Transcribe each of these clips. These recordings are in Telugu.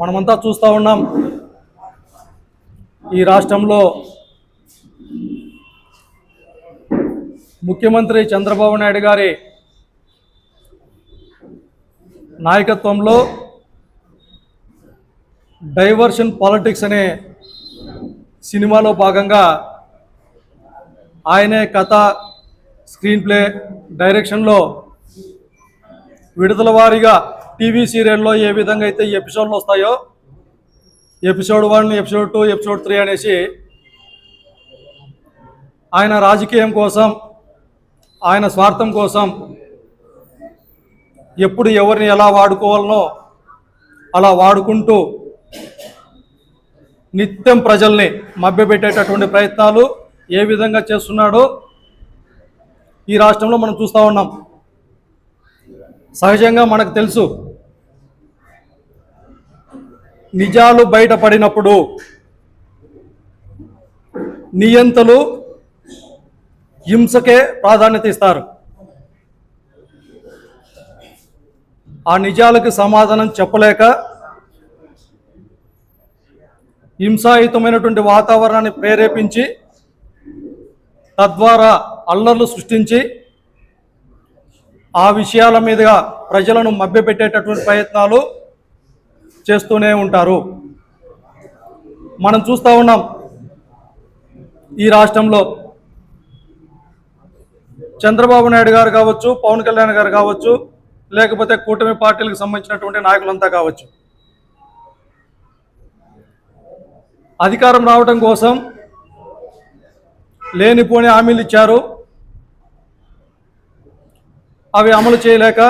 మనమంతా చూస్తూ ఉన్నాం. ఈ రాష్ట్రంలో ముఖ్యమంత్రి చంద్రబాబు నాయుడు గారి నాయకత్వంలో డైవర్షన్ పాలిటిక్స్ అనే సినిమాలో భాగంగా ఆయనే కథ, స్క్రీన్ ప్లే, డైరెక్షన్లో విడుదల వారీగా టీవీ సీరియల్లో ఏ విధంగా అయితే ఈ ఎపిసోడ్లు వస్తాయో ఎపిసోడ్ 1, ఎపిసోడ్ 2, ఎపిసోడ్ 3 అనేసి ఆయన రాజకీయం కోసం, ఆయన స్వార్థం కోసం ఎప్పుడు ఎవరిని ఎలా వాడుకోవాలనో అలా వాడుకుంటూ నిత్యం ప్రజల్ని మభ్యపెట్టేటటువంటి ప్రయత్నాలు ఏ విధంగా చేస్తున్నాడో ఈ రాష్ట్రంలో మనం చూస్తూ ఉన్నాం. సహజంగా మనకు తెలుసు, నిజాలు బయటపడినప్పుడు నియంతలు హింసకే ప్రాధాన్యత ఇస్తారు. ఆ నిజాలకు సమాధానం చెప్పలేక హింసాయుతమైనటువంటి వాతావరణాన్ని ప్రేరేపించి తద్వారా అల్లర్లు సృష్టించి ఆ విషయాల మీదుగా ప్రజలను మభ్యపెట్టేటటువంటి ప్రయత్నాలు చేస్తూనే ఉంటారు. మనం చూస్తూ ఉన్నాం, ఈ రాష్ట్రంలో చంద్రబాబు నాయుడు గారు కావచ్చు, పవన్ కళ్యాణ్ గారు కావచ్చు, లేకపోతే కూటమి పార్టీలకు సంబంధించినటువంటి నాయకులంతా కావచ్చు, అధికారం రావడం కోసం లేనిపోని హామీలు ఇచ్చారు. అవి అమలు చేయలేక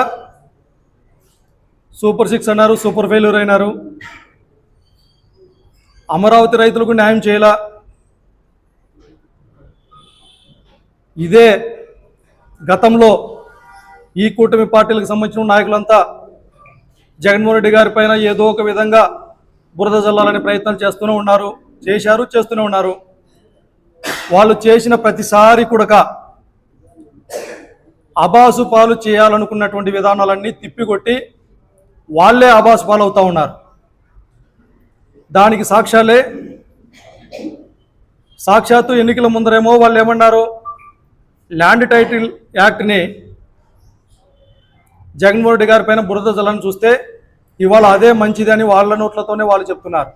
సూపర్ 6 అన్నారు, సూపర్ ఫెయిల్యూర్ అయినారు. అమరావతి రైతులకు న్యాయం చేయాల. ఇదే గతంలో ఈ కూటమి పార్టీలకు సంబంధించిన నాయకులంతా జగన్మోహన్ రెడ్డి గారి పైన ఏదో ఒక విధంగా బురద జల్లాలని ప్రయత్నాలు చేస్తూనే ఉన్నారు, చేస్తూనే ఉన్నారు. వాళ్ళు చేసిన ప్రతిసారి కూడా అబాసు పాలు చేయాలనుకున్నటువంటి విధానాలన్నీ తిప్పికొట్టి వాళ్ళే అబాసు పాలు అవుతూ ఉన్నారు. దానికి సాక్షాత్తు ఎన్నికల ముందరేమో వాళ్ళు ఏమన్నారు, ల్యాండ్ టైటిల్ యాక్ట్ని జగన్మోహన్ రెడ్డి గారి పైన బురద జల్లని చూస్తే ఇవాళ అదే మంచిదని వాళ్ళ నోట్లతోనే వాళ్ళు చెప్తున్నారు.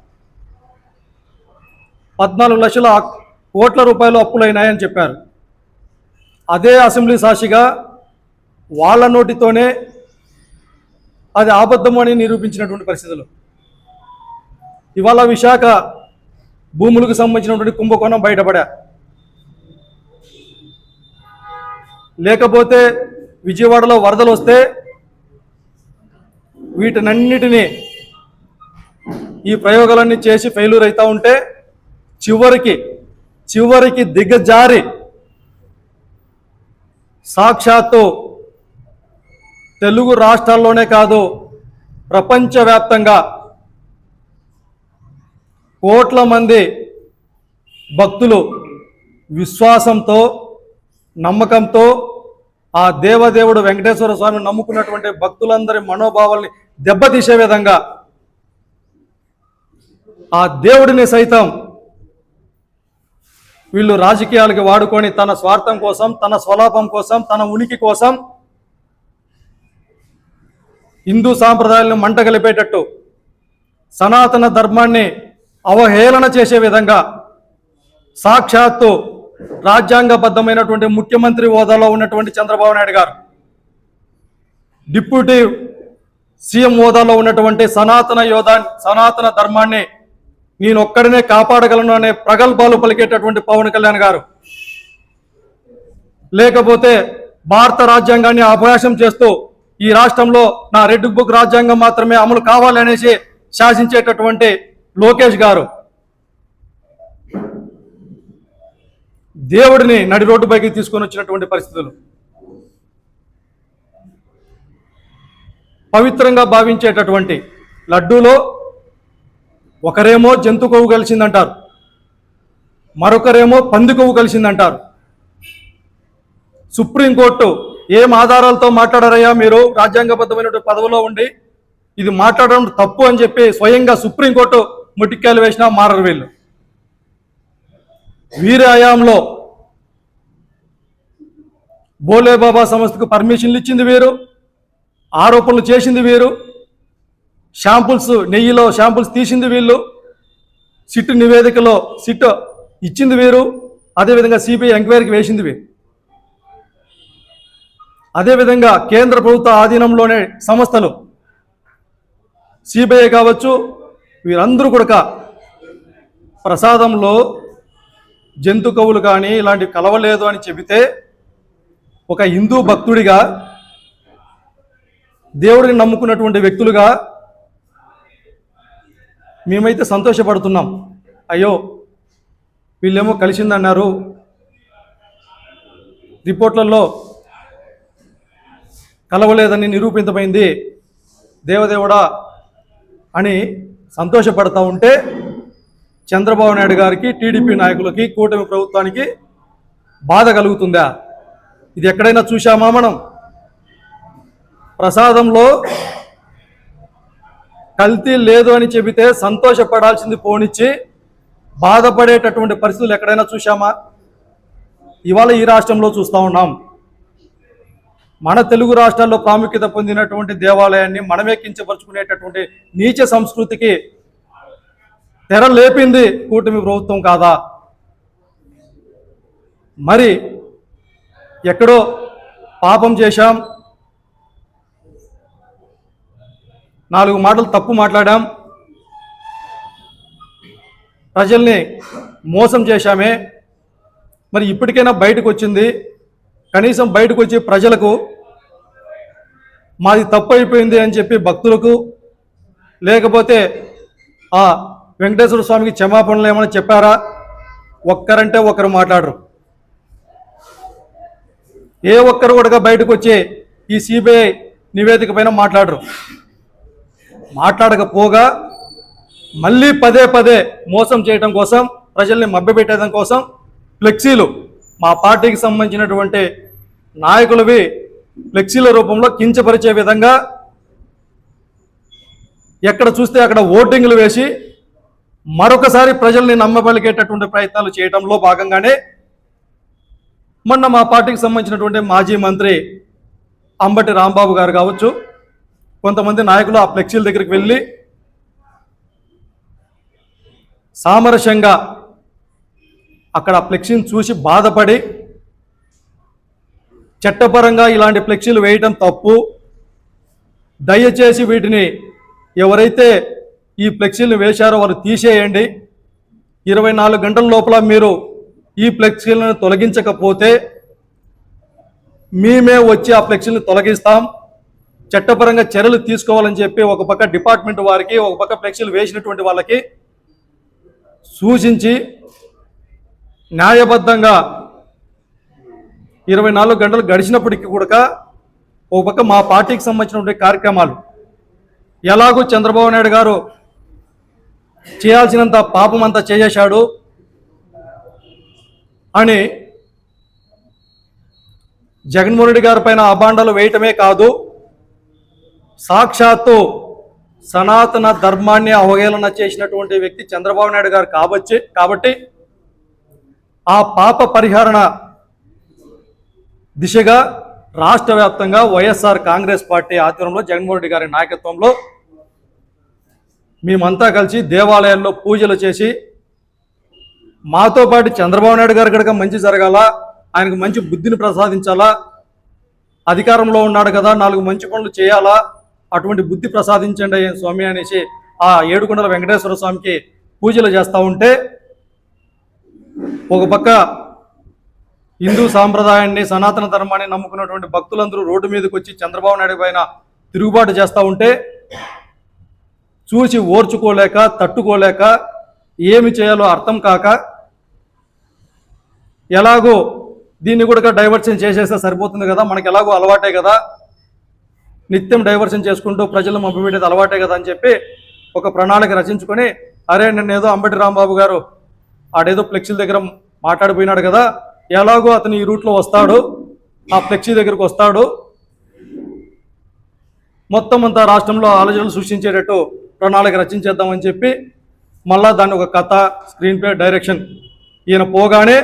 14 లక్షల కోట్ల రూపాయలు అప్పులైనాయని చెప్పారు. అదే అసెంబ్లీ సాక్షిగా వాళ్ళ నోటితోనే అది అబద్ధం అని నిరూపించినటువంటి పరిస్థితులు. ఇవాళ విశాఖ భూములకు సంబంధించినటువంటి కుంభకోణం బయటపడా, లేకపోతే విజయవాడలో వరదలు వస్తే వీటినన్నిటినీ ఈ ప్రయోగాలన్నీ చేసి ఫెయిల్యూర్ అవుతూ ఉంటే చివరికి దిగజారి సాక్షాత్తు తెలుగు రాష్ట్రాల్లోనే కాదు ప్రపంచవ్యాప్తంగా కోట్ల మంది భక్తులు విశ్వాసంతో, నమ్మకంతో ఆ దేవదేవుడు వెంకటేశ్వర స్వామిని నమ్ముకున్నటువంటి భక్తులందరి మనోభావాల్ని దెబ్బతీసే విధంగా ఆ దేవుడిని సైతం వీళ్ళు రాజకీయాలకి వాడుకొని తన స్వార్థం కోసం, తన స్వలాభం కోసం, తన ఉనికి కోసం హిందూ సాంప్రదాయాలను మంటగలిపేటట్టు, సనాతన ధర్మాన్ని అవహేళన చేసే విధంగా సాక్షాత్తు రాజ్యాంగబద్ధమైనటువంటి ముఖ్యమంత్రి హోదాలో ఉన్నటువంటి చంద్రబాబు నాయుడు గారు, డిప్యూటీ సీఎం హోదాలో ఉన్నటువంటి సనాతన ధర్మాన్ని నేను ఒక్కడనే కాపాడగలను అనే ప్రగల్భాలు పలికేటటువంటి పవన్ కళ్యాణ్ గారు, లేకపోతే భారత రాజ్యాంగాన్ని అపహాస్యం చేస్తూ ఈ రాష్ట్రంలో నా రెడ్ బుక్ రాజ్యాంగం మాత్రమే అమలు కావాలనేసి శాసించేటటువంటి లోకేష్ గారు దేవుడిని నడి రోడ్డుపైకి తీసుకొని వచ్చినటువంటి పరిస్థితులు. పవిత్రంగా భావించేటటువంటి లడ్డూలో ఒకరేమో జంతు కొవ్వు కలిసిందంటారు, మరొకరేమో పంది కొవ్వు కలిసిందంటారు. సుప్రీంకోర్టు ఏం ఆధారాలతో మాట్లాడారయ్యా మీరు రాజ్యాంగబద్ధమైనటువంటి పదవిలో ఉండి ఇది మాట్లాడడం తప్పు అని చెప్పి స్వయంగా సుప్రీంకోర్టు ముట్టికాయలు వేసినా మారరు వీళ్ళు. వీరి హయాంలో బోలేబాబా సంస్థకు పర్మిషన్లు ఇచ్చింది వీరు, ఆరోపణలు చేసింది వీరు, నెయ్యిలో షాంపుల్స్ తీసింది వీళ్ళు, సిట్ నివేదికలో సిట్ ఇచ్చింది వీరు, అదేవిధంగా సిబిఐ ఎంక్వైరీకి వేసింది వీరు. అదేవిధంగా కేంద్ర ప్రభుత్వ ఆధీనంలోనే సంస్థలు సిబిఐ కావచ్చు, వీరందరూ కూడా ప్రసాదంలో జంతు కవులు కానీ ఇలాంటివి కలవలేదు అని చెబితే ఒక హిందూ భక్తుడిగా, దేవుడిని నమ్ముకున్నటువంటి వ్యక్తులుగా మేమైతే సంతోషపడుతున్నాం. అయ్యో వీళ్ళేమో కలిసిందన్నారు, రిపోర్ట్లలో కలవలేదని నిరూపితమైంది, దేవదేవుడా అని సంతోషపడతా ఉంటే చంద్రబాబు నాయుడు గారికి, టీడీపీ నాయకులకి, కూటమి ప్రభుత్వానికి బాధ కలుగుతుందా? ఇది ఎక్కడైనా చూశామా మనం? ప్రసాదంలో కల్తీ లేదు అని చెబితే సంతోషపడాల్సింది పోనిచ్చి బాధపడేటటువంటి పరిస్థితులు ఎక్కడైనా చూశామా? ఇవాళ ఈ రాష్ట్రంలో చూస్తూ ఉన్నాం. మన తెలుగు రాష్ట్రాల్లో ప్రాముఖ్యత పొందినటువంటి దేవాలయాన్ని మనమే కించపరుచుకునేటటువంటి నీచ సంస్కృతికి తెర లేపింది కూటమి ప్రభుత్వం కాదా? మరి ఎక్కడో పాపం చేశాం, 4 మాటలు తప్పు మాట్లాడాం, ప్రజల్ని మోసం చేశామే, మరి ఇప్పటికైనా బయటకు వచ్చింది. కనీసం బయటకు వచ్చి ప్రజలకు మాది తప్పు అయిపోయింది అని చెప్పి భక్తులకు, లేకపోతే ఆ వెంకటేశ్వర స్వామికి క్షమాపణలు ఏమైనా చెప్పారా? ఒక్కరంటే ఒకరు మాట్లాడరు. ఏ ఒక్కరు కూడా బయటకు వచ్చి ఈ సిబిఐ నివేదిక పైన మాట్లాడరు. మాట్లాడకపోగా మళ్ళీ పదే పదే మోసం చేయడం కోసం, ప్రజల్ని మభ్యపెట్టడం కోసం ఫ్లెక్సీలు, మా పార్టీకి సంబంధించినటువంటి నాయకులవి ఫ్లెక్సీల రూపంలో కించపరిచే విధంగా ఎక్కడ చూస్తే అక్కడ ఓటింగ్లు వేసి మరొకసారి ప్రజల్ని నమ్మబలిగేటటువంటి ప్రయత్నాలు చేయడంలో భాగంగానే మొన్న మా పార్టీకి సంబంధించినటువంటి మాజీ మంత్రి అంబటి రాంబాబు గారు కావచ్చు, కొంతమంది నాయకులు ఆ ఫ్లెక్సీల దగ్గరికి వెళ్ళి సామరస్యంగా అక్కడ ఫ్లెక్సీని చూసి బాధపడి, చట్టపరంగా ఇలాంటి ఫ్లెక్సీలు వేయటం తప్పు, దయచేసి వీటిని ఎవరైతే ఈ ఫ్లెక్సీలను వేశారో వారు తీసేయండి, 24 గంటల లోపల మీరు ఈ ఫ్లెక్సీలను తొలగించకపోతే మేమే వచ్చి ఆ ఫ్లెక్సీలను తొలగిస్తాం, చట్టపరంగా చర్యలు తీసుకోవాలని చెప్పి ఒక పక్క డిపార్ట్మెంట్ వారికి, ఒక పక్క ఫ్లెక్సీలు వేసినటువంటి వాళ్ళకి సూచించి న్యాయబద్ధంగా 24 గంటలు గడిచినప్పటికీ కూడా ఒక పక్క మా పార్టీకి సంబంధించినటువంటి కార్యక్రమాలు, ఎలాగూ చంద్రబాబు నాయుడు గారు చేయాల్సినంత పాపం అంతా చేసేశాడు అని జగన్మోహన్ రెడ్డి గారి పైన అభాండాలు వేయటమే కాదు, సాక్షాత్తు సనాతన ధర్మాన్ని అవహేళన చేసినటువంటి వ్యక్తి చంద్రబాబు నాయుడు గారు కాబట్టి ఆ పాప పరిహరణ దిశగా రాష్ట్ర వ్యాప్తంగా వైఎస్ఆర్ కాంగ్రెస్ పార్టీ ఆధ్వర్యంలో జగన్మోహన్ రెడ్డి గారి నాయకత్వంలో మేమంతా కలిసి దేవాలయాల్లో పూజలు చేసి, మాతో పాటు చంద్రబాబు నాయుడు గారి కనుక మంచి జరగాల, ఆయనకు మంచి బుద్ధిని ప్రసాదించాలా, అధికారంలో ఉన్నాడు కదా 4 మంచి పనులు చేయాలా, అటువంటి బుద్ధి ప్రసాదించండి స్వామి అనేసి ఆ ఏడుకొండల వెంకటేశ్వర స్వామికి పూజలు చేస్తూ ఉంటే, ఒక పక్క హిందూ సాంప్రదాయాన్ని, సనాతన ధర్మాన్ని నమ్ముకున్నటువంటి భక్తులందరూ రోడ్డు మీదకి వచ్చి చంద్రబాబు నాయుడు పైన తిరుగుబాటు చేస్తూ ఉంటే చూసి ఓర్చుకోలేక, తట్టుకోలేక, ఏమి చేయాలో అర్థం కాక, ఎలాగో దీన్ని కూడా డైవర్షన్ చేసేస్తే సరిపోతుంది కదా, మనకి ఎలాగో అలవాటే కదా, నిత్యం డైవర్షన్ చేసుకుంటూ ప్రజలు మభ్యపెట్టేది అలవాటే కదా అని చెప్పి ఒక ప్రణాళిక రచించుకొని, అరే నిన్నేదో అంబటి రాంబాబు గారు ఆడేదో ఫ్లెక్సీల దగ్గర మాట్లాడిపోయినాడు కదా, ఎలాగో అతను ఈ రూట్లో వస్తాడు, ఆ ఫ్లెక్సీ దగ్గరకు వస్తాడు, మొత్తం అంతా రాష్ట్రంలో ఆలోచనలు సృష్టించేటట్టు ప్రణాళిక రచించేద్దామని చెప్పి మళ్ళా దాన్ని ఒక కథ, స్క్రీన్ ప్లే, డైరెక్షన్ ఈయన పోగానే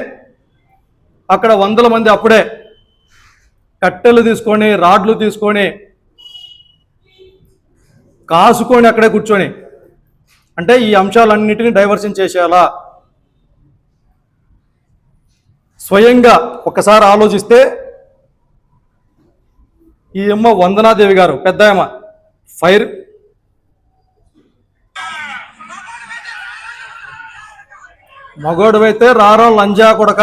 అక్కడ వందల మంది అప్పుడే కట్టెలు తీసుకొని, రాడ్లు తీసుకొని, కాసుకొని అక్కడే కూర్చొని, అంటే ఈ అంశాలన్నిటినీ డైవర్షన్ చేసేయాలా. స్వయంగా ఒకసారి ఆలోచిస్తే ఈ అమ్మ వందనాదేవి గారు, పెద్ద అమ్మ, ఫైర్ మగోడువైతే రారా లంజా కొడక,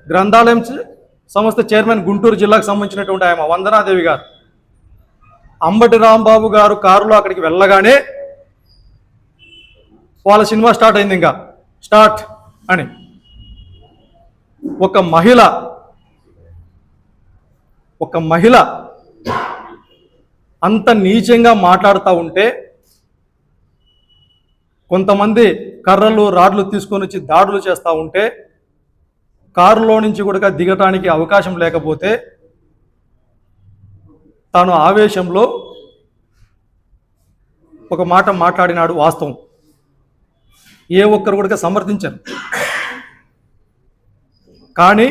గ్రంథాలయం సంస్థ చైర్మన్ గుంటూరు జిల్లాకు సంబంధించినటువంటి ఆమె వందనాదేవి గారు అంబటి రాంబాబు గారు కారులో అక్కడికి వెళ్ళగానే వాళ్ళ సినిమా స్టార్ట్ అయింది. ఇంకా స్టార్ట్ అని ఒక మహిళ అంత నీచంగా మాట్లాడుతూ ఉంటే కొంతమంది కర్రలు, రాడ్లు తీసుకొని వచ్చి దాడులు చేస్తూ ఉంటే కారులో నుంచి కూడా దిగటానికి అవకాశం లేకపోతే తాను ఆవేశంలో ఒక మాట మాట్లాడినాడు. వాస్తవం, ఏ ఒక్కరు కూడా సమర్థించరు. కానీ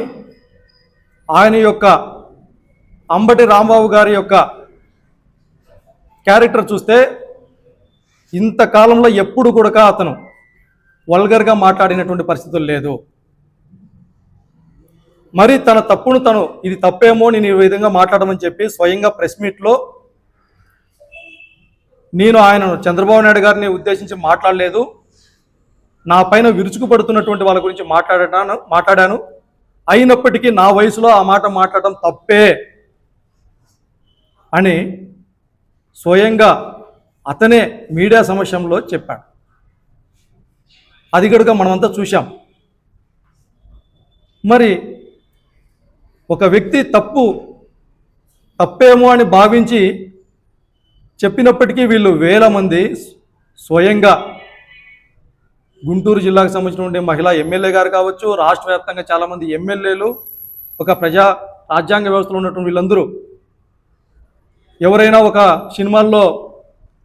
ఆయన యొక్క అంబటి రాంబాబు గారి యొక్క క్యారెక్టర్ చూస్తే ఇంతకాలంలో ఎప్పుడు కూడా అతను వల్గర్గా మాట్లాడినటువంటి పరిస్థితులు లేదు. మరి తన తప్పును తను, ఇది తప్పేమో నేను ఈ విధంగా మాట్లాడమని చెప్పి స్వయంగా ప్రెస్ మీట్లో నేను ఆయనను చంద్రబాబు నాయుడు గారిని ఉద్దేశించి మాట్లాడలేదు, నా పైన విరుచుకుపడుతున్నటువంటి వాళ్ళ గురించి మాట్లాడాను, అయినప్పటికీ నా వయసులో ఆ మాట మాట్లాడడం తప్పే అని స్వయంగా అతనే మీడియా సమక్షంలో చెప్పాడు. అది గడుక మనమంతా చూశాం. మరి ఒక వ్యక్తి తప్పేమో అని భావించి చెప్పినప్పటికీ వీళ్ళు వేల మంది స్వయంగా గుంటూరు జిల్లాకు సంబంధించిన మహిళా ఎమ్మెల్యే గారు కావచ్చు, రాష్ట్ర వ్యాప్తంగా చాలామంది ఎమ్మెల్యేలు, ఒక రాజ్యాంగ వ్యవస్థలో ఉన్నటువంటి వీళ్ళందరూ ఎవరైనా ఒక సినిమాల్లో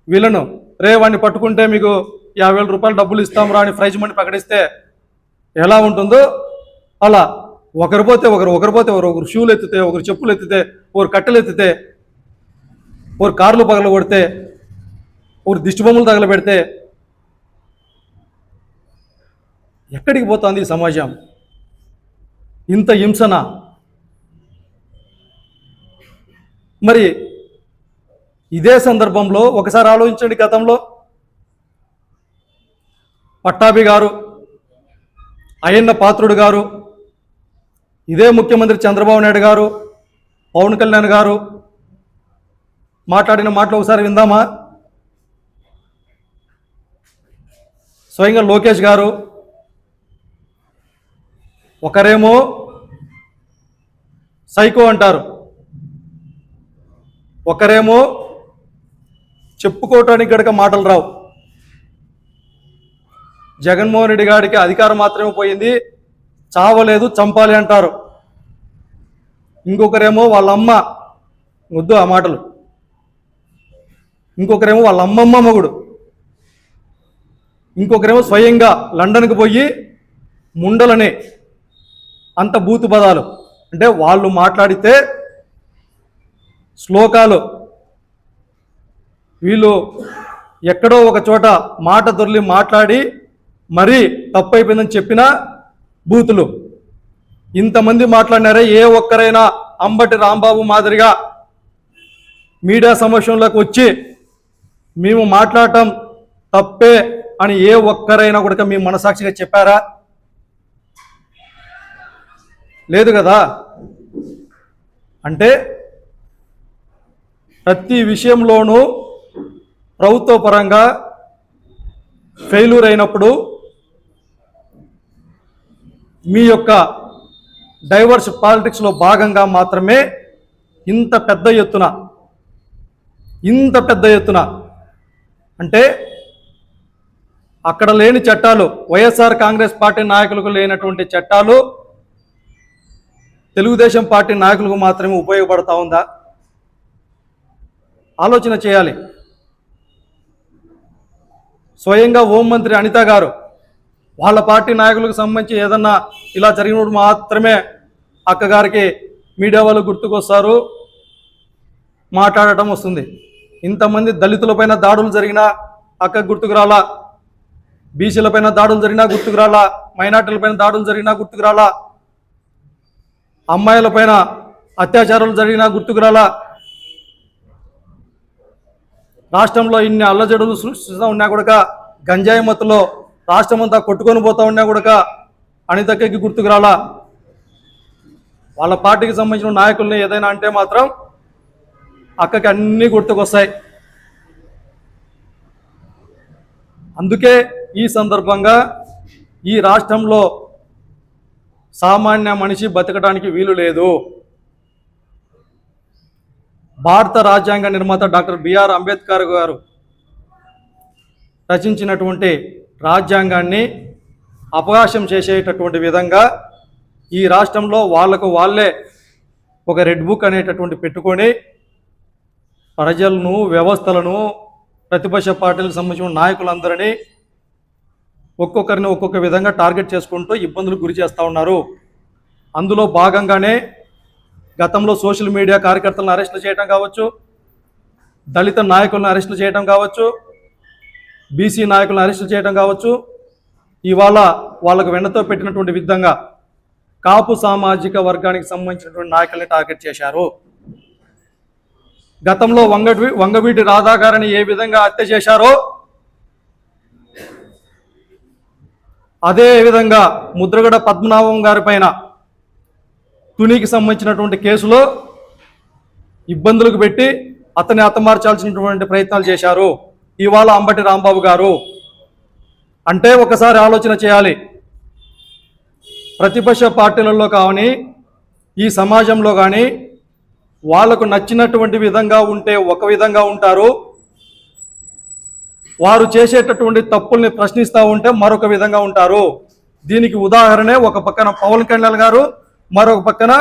వీళ్ళను వాడిని పట్టుకుంటే మీకు 50,000 రూపాయలు డబ్బులు ఇస్తాం రా అని ప్రైజ్ మనీ ప్రకటిస్తే ఎలా ఉంటుందో అలా ఒకరు పోతే ఒకరు షూలు ఎత్తితే, ఒకరు చెప్పులు ఎత్తితే, ఒకరు కట్టెలు ఎత్తితే, ఒకరు కార్లు పగల కొడితే, ఒకరు దిష్టి బొమ్మలు తగలబెడితే ఎక్కడికి పోతుంది ఈ సమాజం? ఇంత హింసన. మరి ఇదే సందర్భంలో ఒకసారి ఆలోచించండి, గతంలో పట్టాభి గారు, అయ్యన్న పాత్రుడు గారు, ఇదే ముఖ్యమంత్రి చంద్రబాబు నాయుడు గారు, పవన్ కళ్యాణ్ గారు మాట్లాడిన మాటలు ఒకసారి విందామా? స్వయంగా లోకేష్ గారు ఒకరేమో సైకో అంటారు, ఒకరేమో చెప్పుకోవటానికి గడక మాటలు రావు. జగన్మోహన్ రెడ్డి గారికి అధికారం మాత్రమే పోయింది, చావలేదు, చంపాలి అంటారు. ఇంకొకరేమో వాళ్ళ అమ్మ, వద్దు ఆ మాటలు, ఇంకొకరేమో వాళ్ళ అమ్మమ్మ మొగుడు, ఇంకొకరేమో స్వయంగా లండన్కి పోయి ముండలని, అంత బూతు పదాలు. అంటే వాళ్ళు మాట్లాడితే శ్లోకాలు, వీళ్ళు ఎక్కడో ఒక చోట మాట దొర్లి మాట్లాడి మరీ తప్పైపోయిందని చెప్పిన బూతులు. ఇంతమంది మాట్లాడినారే, ఏ ఒక్కరైనా అంబటి రాంబాబు మాదిరిగా మీడియా సమక్షంలోకి వచ్చి మేము మాట్లాడటం తప్పే అని ఏ ఒక్కరైనా కూడా మీ మనసాక్షిగా చెప్పారా? లేదు కదా. అంటే ప్రతి విషయంలోనూ ప్రభుత్వ పరంగా ఫెయిల్యూర్ అయినప్పుడు మీ యొక్క డైవర్స్ పాలిటిక్స్లో భాగంగా మాత్రమే ఇంత పెద్ద ఎత్తున అంటే అక్కడ లేని చట్టాలు, వైఎస్ఆర్ కాంగ్రెస్ పార్టీ నాయకులకు లేనటువంటి చట్టాలు తెలుగుదేశం పార్టీ నాయకులకు మాత్రమే ఉపయోగపడతా ఉందా? ఆలోచన చేయాలి. స్వయంగా హోంమంత్రి అనిత గారు వాళ్ళ పార్టీ నాయకులకు సంబంధించి ఏదన్నా ఇలా జరిగినప్పుడు మాత్రమే అక్కగారికి మీడియా వాళ్ళు గుర్తుకొస్తారు, మాట్లాడటం వస్తుంది. ఇంతమంది దళితులపైన దాడులు జరిగినా అక్క గుర్తుకు రాలా, బీసీలపైన దాడులు జరిగినా గుర్తుకు రాలా, మైనార్టీలపైన దాడులు జరిగినా గుర్తుకు రాలా, అమ్మాయిలపైన అత్యాచారాలు జరిగినా గుర్తుకు రాలా. రాష్ట్రంలో ఇన్ని అల్లజడులు సృష్టిస్తూ ఉన్నా కూడా గంజాయి మత్తులో రాష్ట్రం అంతా కొట్టుకొని పోతా ఉన్నా కూడా అనితక్కకి గుర్తుకు రాలా. వాళ్ళ పార్టీకి సంబంధించిన నాయకుల్ని ఏదైనా అంటే మాత్రం అక్కకి అన్నీ గుర్తుకొస్తాయి. అందుకే ఈ సందర్భంగా ఈ రాష్ట్రంలో సామాన్య మనిషి బతకడానికి వీలు లేదు. భారత రాజ్యాంగ నిర్మాత డాక్టర్ బిఆర్ అంబేద్కర్ గారు రచించినటువంటి రాజ్యాంగాన్ని అపహాస్యం చేసేటటువంటి విధంగా ఈ రాష్ట్రంలో వాళ్ళకు వాళ్ళే ఒక రెడ్ బుక్ అనేటటువంటి పెట్టుకొని ప్రజలను, వ్యవస్థలను, ప్రతిపక్ష పార్టీలకు సంబంధించిన నాయకులందరినీ ఒక్కొక్కరిని ఒక్కొక్క విధంగా టార్గెట్ చేసుకుంటూ ఇబ్బందులకు గురి చేస్తూ ఉన్నారు. అందులో భాగంగానే గతంలో సోషల్ మీడియా కార్యకర్తలను అరెస్టులు చేయడం కావచ్చు, దళిత నాయకులను అరెస్టులు చేయడం కావచ్చు, బీసీ నాయకులను అరెస్టులు చేయడం కావచ్చు, ఇవాళ వాళ్ళకు వెన్నతో పెట్టినటువంటి విధంగా కాపు సామాజిక వర్గానికి సంబంధించినటువంటి నాయకుల్ని టార్గెట్ చేశారు. గతంలో వంగవీటి రాధా గారిని ఏ విధంగా హత్య చేశారో అదే విధంగా ముద్రగడ పద్మనాభం గారి పైన తునికి సంబంధించినటువంటి కేసులో ఇబ్బందులకు పెట్టి అతన్ని హతమార్చాల్సినటువంటి ప్రయత్నాలు చేశారు ఇవాళ అంబటి రాంబాబు గారు. అంటే ఒకసారి ఆలోచన చేయాలి. ప్రతిపక్ష పార్టీలలో కానీ ఈ సమాజంలో కానీ వాళ్లకు నచ్చినటువంటి విధంగా ఉంటే ఒక విధంగా ఉంటారు, వారు చేసేటటువంటి తప్పుల్ని ప్రశ్నిస్తూ ఉంటే మరొక విధంగా ఉంటారు. దీనికి ఉదాహరణే ఒక పక్కన పవన్ కళ్యాణ్ గారు, మరొక పక్కన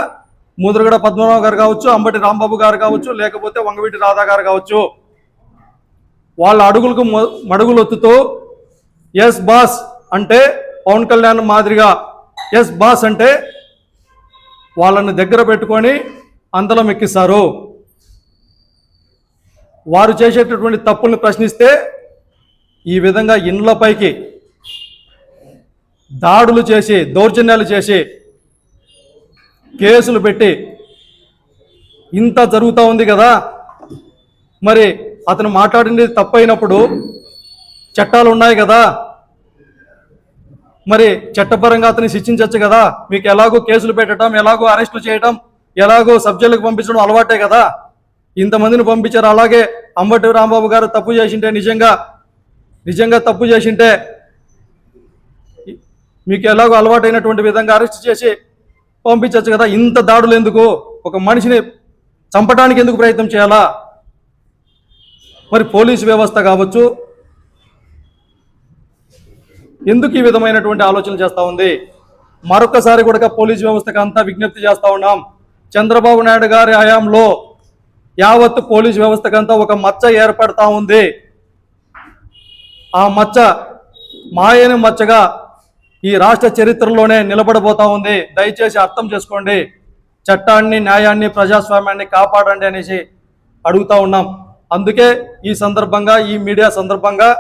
ముద్రగడ పద్మనాభం గారు కావచ్చు, అంబటి రాంబాబు గారు కావచ్చు, లేకపోతే వంగవీటి రాధా గారు కావచ్చు. వాళ్ళ అడుగులకు మడుగులు ఒత్తుతూ ఎస్ బాస్ అంటే పవన్ కళ్యాణ్ మాదిరిగా ఎస్ బాస్ అంటే వాళ్ళని దగ్గర పెట్టుకొని అందలం ఎక్కిస్తారు. వారు చేసేటటువంటి తప్పుల్ని ప్రశ్నిస్తే ఈ విధంగా ఇండ్లపైకి దాడులు చేసి, దౌర్జన్యాలు చేసి, కేసులు పెట్టి ఇంత జరుగుతూ ఉంది కదా. మరి అతను మాట్లాడింది తప్పైనప్పుడు చట్టాలు ఉన్నాయి కదా, మరి చట్టపరంగా అతన్ని శిక్షించవచ్చు కదా. మీకు ఎలాగో కేసులు పెట్టడం, ఎలాగో అరెస్టులు చేయడం, ఎలాగో సబ్జెక్టులకు పంపించడం అలవాటే కదా. ఇంతమందిని పంపించారు. అలాగే అంబటి రాంబాబు గారు తప్పు చేసింటే, నిజంగా తప్పు చేసింటే మీకు ఎలాగో అలవాటైనటువంటి విధంగా అరెస్ట్ చేసి పంపించవచ్చు కదా. ఇంత దాడులు ఎందుకు? ఒక మనిషిని చంపడానికి ఎందుకు ప్రయత్నం చేయాలా? మరి పోలీసు వ్యవస్థ కావచ్చు ఎందుకు ఈ విధమైనటువంటి ఆలోచనలు చేస్తూ ఉంది? మరొకసారి కూడా పోలీసు వ్యవస్థకు అంతా విజ్ఞప్తి చేస్తూ ఉన్నాం. చంద్రబాబు నాయుడు గారి హయాంలో యావత్ పోలీసు వ్యవస్థకంతా ఒక మచ్చ ఏర్పడతా ఉంది. ఆ మచ్చ మాయని మచ్చగా ఈ రాష్ట్ర చరిత్రలోనే నిలబడబోతా ఉంది. దయచేసి అర్థం చేసుకోండి. చట్టాన్ని, న్యాయాన్ని, ప్రజాస్వామ్యాన్ని కాపాడండి అనేసి అడుగుతా ఉన్నాం. అందుకే ఈ సందర్భంగా, ఈ మీడియా సందర్భంగా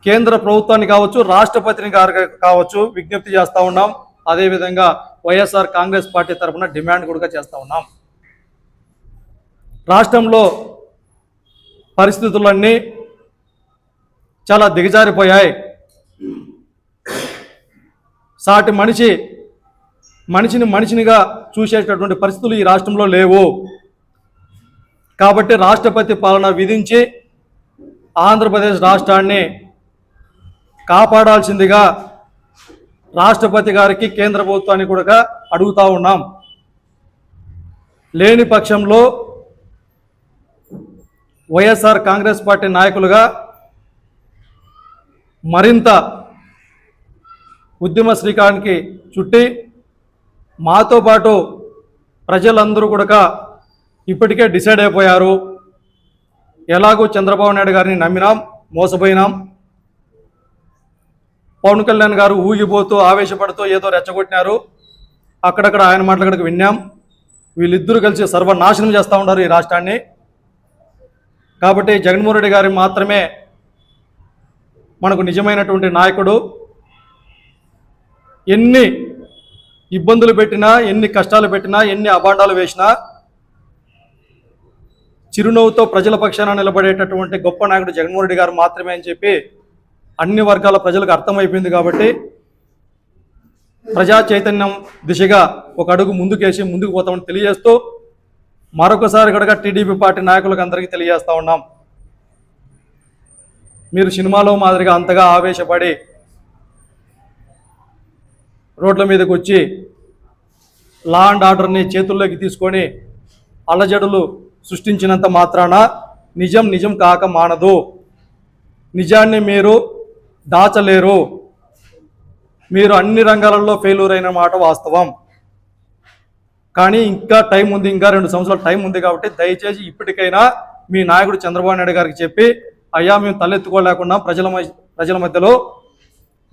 కేంద్ర ప్రభుత్వాన్ని కావచ్చు, రాష్ట్రపతిని కావచ్చు విజ్ఞప్తి చేస్తూ ఉన్నాం. అదేవిధంగా వైఎస్ఆర్ కాంగ్రెస్ పార్టీ తరఫున డిమాండ్ కూడా చేస్తూ ఉన్నాం. రాష్ట్రంలో పరిస్థితులన్నీ చాలా దిగజారిపోయాయి. సాటి మనిషిని మనిషినిగా చూసేటటువంటి పరిస్థితులు ఈ రాష్ట్రంలో లేవు. కాబట్టి రాష్ట్రపతి పాలన విధించి ఆంధ్రప్రదేశ్ రాష్ట్రాన్ని కాపాడాల్సిందిగా రాష్ట్రపతి గారికి, కేంద్ర ప్రభుత్వాన్ని కూడా అడుగుతా ఉన్నాం. లేని పక్షంలో వైఎస్ఆర్ కాంగ్రెస్ పార్టీ నాయకులుగా మరింత ఉద్యమ శ్రీకారానికి చుట్టి మాతో పాటు ప్రజలందరూ కూడా ఇప్పటికే డిసైడ్ అయిపోయారు. ఎలాగో చంద్రబాబు నాయుడు గారిని నమ్మినాం, మోసపోయినాం. పవన్ కళ్యాణ్ గారు ఊగిపోతూ ఆవేశపడుతూ ఏదో రెచ్చగొట్టినారు. అక్కడక్కడ ఆయన మాటలక్కడికి విన్నాం. వీళ్ళిద్దరూ కలిసి సర్వనాశనం చేస్తూ ఉన్నారు ఈ రాష్ట్రాన్ని. కాబట్టి జగన్మోహన్ రెడ్డి గారు మాత్రమే మనకు నిజమైనటువంటి నాయకుడు. ఎన్ని ఇబ్బందులు పెట్టినా, ఎన్ని కష్టాలు పెట్టినా, ఎన్ని అభాండాలు వేసినా చిరునవ్వుతో ప్రజల పక్షాన నిలబడేటటువంటి గొప్ప నాయకుడు జగన్మోహన్ రెడ్డి గారు మాత్రమే అని చెప్పి అన్ని వర్గాల ప్రజలకు అర్థమైపోయింది. కాబట్టి ప్రజా చైతన్యం దిశగా ఒక అడుగు ముందుకేసి ముందుకు పోతామని తెలియజేస్తూ మరొకసారి కూడా టీడీపీ పార్టీ నాయకులకు అందరికీ తెలియజేస్తూ ఉన్నాం, మీరు సినిమాలో మాదిరిగా అంతగా ఆవేశపడి రోడ్ల మీదకి వచ్చి లా అండ్ ఆర్డర్ని చేతుల్లోకి తీసుకొని అలజడులు సృష్టించినంత మాత్రాన నిజం నిజం కాక మానదు. నిజాన్ని మీరు దాచలేరు. మీరు అన్ని రంగాలలో ఫెయిల్యూర్ అయిన మాట వాస్తవం. కానీ ఇంకా టైం ఉంది, ఇంకా 2 సంవత్సరాల టైం ఉంది. కాబట్టి దయచేసి ఇప్పటికైనా మీ నాయకుడు చంద్రబాబు నాయుడు గారికి చెప్పి, అయ్యా మేము తలెత్తుకోలేకుండా ప్రజల మధ్యలో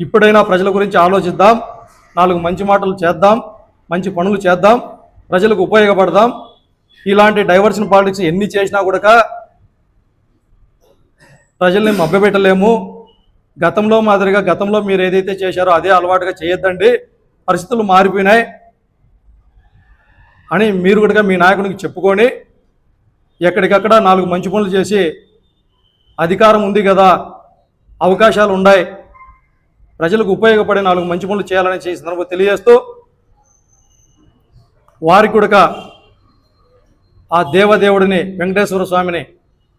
ఇప్పుడైనా ప్రజల గురించి ఆలోచిద్దాం, 4 మంచి మాటలు చేద్దాం, మంచి పనులు చేద్దాం, ప్రజలకు ఉపయోగపడదాం. ఇలాంటి డైవర్షన్ పాలిటిక్స్ ఎన్ని చేసినా కూడా ప్రజల్ని మభ్యపెట్టలేము. గతంలో మాదిరిగా గతంలో మీరు ఏదైతే చేశారో అదే అలవాటుగా చేయొద్దండి, పరిస్థితులు మారిపోయినాయి అని మీరు కూడా మీ నాయకునికి చెప్పుకొని ఎక్కడికక్కడ 4 మంచి పనులు చేసి, అధికారం ఉంది కదా, అవకాశాలు ఉన్నాయి, ప్రజలకు ఉపయోగపడే 4 మంచి పనులు చేయాలని చేసిన సందర్భంగా తెలియజేస్తూ వారికి కూడా ఆ దేవదేవుడిని వెంకటేశ్వర స్వామిని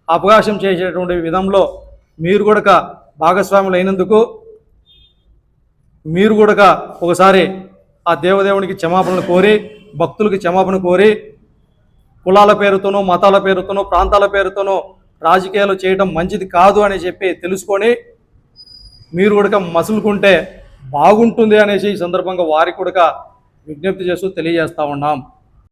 అవకాశం చేసేటువంటి విధంలో మీరు కూడా భాగస్వాములు అయినందుకు మీరు కూడా ఒకసారి ఆ దేవదేవునికి క్షమాపణలు కోరి, భక్తులకి క్షమాపణ కోరి, కులాల పేరుతోనో, మతాల పేరుతోనో, ప్రాంతాల పేరుతోనో రాజకీయాలు చేయడం మంచిది కాదు అని చెప్పి తెలుసుకొని మీరు కూడా మసులుకుంటే బాగుంటుంది అనేసి ఈ సందర్భంగా వారికి కూడా విజ్ఞప్తి చేస్తూ తెలియజేస్తూ ఉన్నాం.